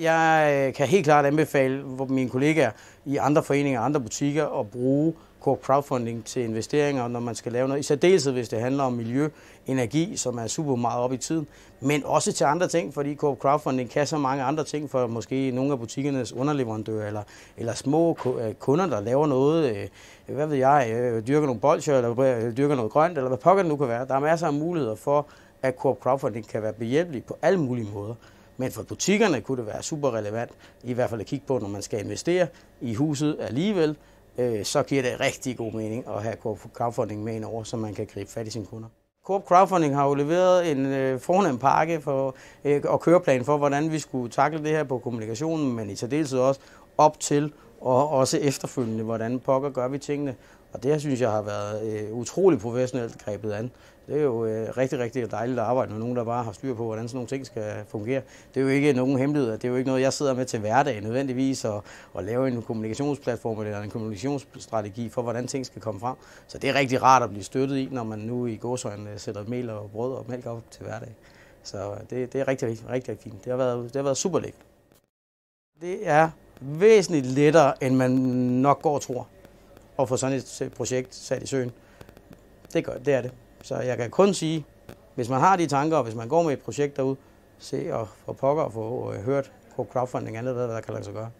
Jeg kan helt klart anbefale mine kollegaer i andre foreninger og andre butikker at bruge Coop Crowdfunding til investeringer, når man skal lave noget. I særdeleshed, hvis det handler om miljø, energi, som er super meget op i tiden, men også til andre ting, fordi Coop Crowdfunding kan så mange andre ting for måske nogle af butikkernes underleverandører eller små kunder, der laver noget, hvad ved jeg, dyrker nogle bolsjer eller dyrker noget grønt, eller hvad pokker det nu kan være. Der er masser af muligheder for, at Coop Crowdfunding kan være behjælpelig på alle mulige måder. Men for butikkerne kunne det være super relevant, i hvert fald at kigge på, når man skal investere i huset alligevel, så giver det rigtig god mening at have Coop Crowdfunding med ind over, så man kan gribe fat i sine kunder. Coop Crowdfunding har jo leveret en fornem pakke og køreplan for, hvordan vi skulle takle det her på kommunikationen, men i særdeleshed også op til og også efterfølgende, hvordan pokker gør vi tingene. Og det her synes jeg har været utrolig professionelt grebet an. Det er jo rigtig, rigtig dejligt at arbejde med nogen, der bare har styr på, hvordan sådan nogle ting skal fungere. Det er jo ikke nogen hemmelighed, det er jo ikke noget, jeg sidder med til hverdag nødvendigvis, og lave en kommunikationsplatform eller en kommunikationsstrategi for, hvordan ting skal komme frem. Så det er rigtig rart at blive støttet i, når man nu i gåseøjne sætter mel og brød og mælk op til hverdag. Så det er rigtig, rigtig fint. Det har været super lækkert. Det er væsentligt lettere, end man nok går og tror, at få sådan et projekt sat i søen. Det er det. Så jeg kan kun sige, hvis man har de tanker, og hvis man går med et projekt derude, se og få pokker og få hørt på crowdfunding andet, hvad der kan lade sig gøre.